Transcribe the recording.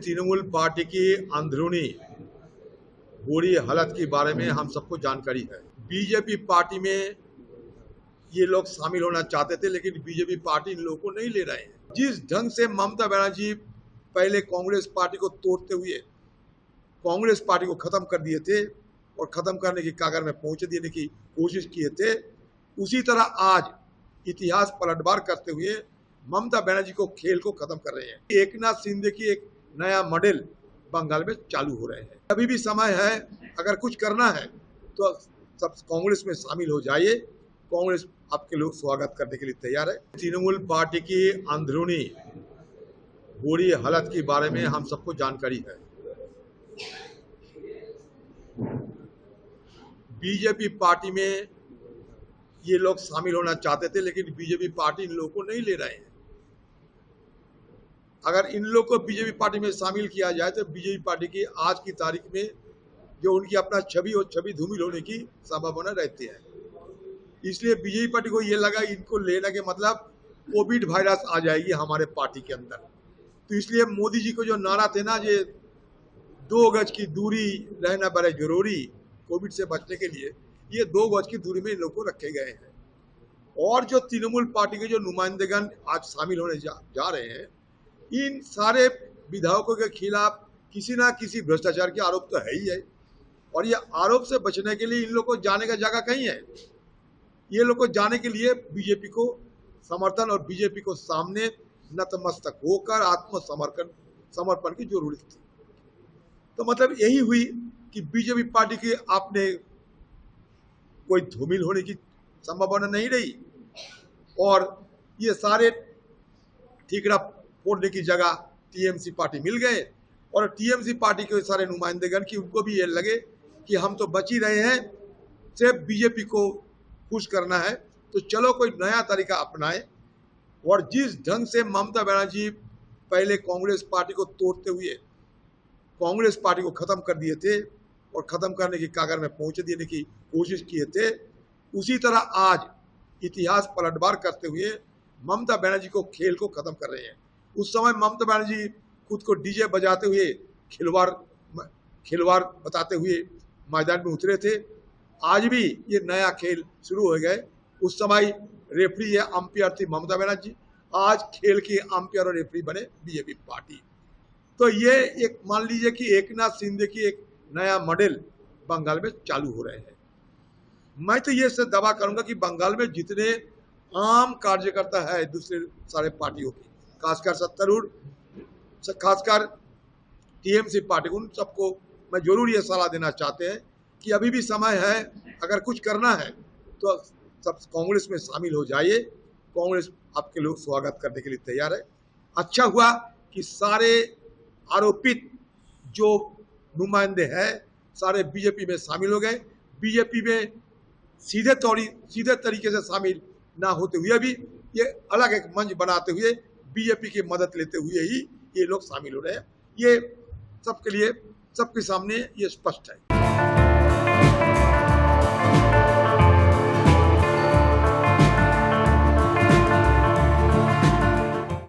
Trinamool party की अंदरूनी बुरी हालत के बारे में हम सबको जानकारी है। बीजेपी पार्टी में ये लोग शामिल होना चाहते थे, लेकिन बीजेपी पार्टी इन लोगों को नहीं ले रहे हैं। जिस ढंग से ममता बनर्जी पहले कांग्रेस पार्टी को तोड़ते हुए कांग्रेस पार्टी को खत्म कर दिए थे और खत्म करने की कागर में पहुंच देने की कोशिश किए थे, उसी तरह आज इतिहास पलटवार करते हुए ममता बनर्जी को खेल को खत्म कर रहे हैं। एकनाथ शिंदे की एक नया मॉडल बंगाल में चालू हो रहे हैं। अभी भी समय है, अगर कुछ करना है तो सब कांग्रेस में शामिल हो जाइए। कांग्रेस आपके लोग स्वागत करने के लिए तैयार है। तृणमूल पार्टी की अंदरूनी बुरी हालत के बारे में हम सबको जानकारी है। बीजेपी पार्टी में ये लोग शामिल होना चाहते थे, लेकिन बीजेपी पार्टी इन लोगों को नहीं ले रहे हैं। अगर इन लोग को बीजेपी पार्टी में शामिल किया जाए तो बीजेपी पार्टी की आज की तारीख में जो उनकी अपना छवि धूमिल होने की संभावना रहती है। इसलिए बीजेपी पार्टी को ये लगा इनको लेने के मतलब कोविड वायरस आ जाएगी हमारे पार्टी के अंदर। तो इसलिए मोदी जी को जो नारा थे ना, ये 2 गज की दूरी रहना बड़े जरूरी कोविड से बचने के लिए, ये 2 गज की दूरी में इन लोग को रखे गए हैं। और जो तृणमूल पार्टी के जो नुमाइंदेगण आज शामिल होने जा रहे हैं, इन सारे विधायकों के खिलाफ किसी ना किसी भ्रष्टाचार के आरोप तो है ही है। और ये आरोप से बचने के लिए इन लोग को जाने का जगह कहीं है। ये लोग को जाने के लिए बीजेपी को समर्थन और बीजेपी को सामने नतमस्तक होकर समर्पण की जरूरत थी। तो मतलब यही हुई कि बीजेपी पार्टी की आपने कोई धूमिल होने की संभावना नहीं रही और ये सारे ठीकरा फोड़ने की जगह टीएमसी पार्टी मिल गए। और टीएमसी पार्टी के सारे नुमाइंदेगण की उनको भी ये लगे कि हम तो बच ही रहे हैं, सिर्फ बीजेपी को खुश करना है, तो चलो कोई नया तरीका अपनाएं। और जिस ढंग से ममता बनर्जी पहले कांग्रेस पार्टी को तोड़ते हुए कांग्रेस पार्टी को खत्म कर दिए थे और खत्म करने की कागर में पहुंच देने की कोशिश किए थे, उसी तरह आज इतिहास पलटवार करते हुए ममता बनर्जी को खेल को खत्म कर रहे हैं। उस समय ममता बनर्जी खुद को डीजे बजाते हुए खिलवाड़ बताते हुए मैदान में उतरे थे। आज भी ये नया खेल शुरू हो गए। उस समय रेफरी या अंपायर थी ममता बनर्जी, आज खेल के अंपायर और रेफरी बने बीजेपी पार्टी। तो ये एक मान लीजिए कि एकनाथ शिंदे की एक नया मॉडल बंगाल में चालू हो रहे हैं। मैं तो ये से दावा करूंगा कि बंगाल में जितने आम कार्यकर्ता है दूसरे सारे पार्टियों की, खासकर सत्तारूढ़, खासकर टीएमसी पार्टी, उन सबको मैं जरूर ये सलाह देना चाहते हैं कि अभी भी समय है, अगर कुछ करना है तो सब कांग्रेस में शामिल हो जाइए। कांग्रेस आपके लोग स्वागत करने के लिए तैयार है। अच्छा हुआ कि सारे आरोपित जो नुमाइंदे हैं सारे बीजेपी में शामिल हो गए। बीजेपी में सीधे तरीके से शामिल ना होते हुए भी ये अलग एक मंच बनाते हुए बीजेपी की मदद लेते हुए ही ये लोग शामिल हो रहे हैं। ये सबके लिए सबके सामने ये स्पष्ट है।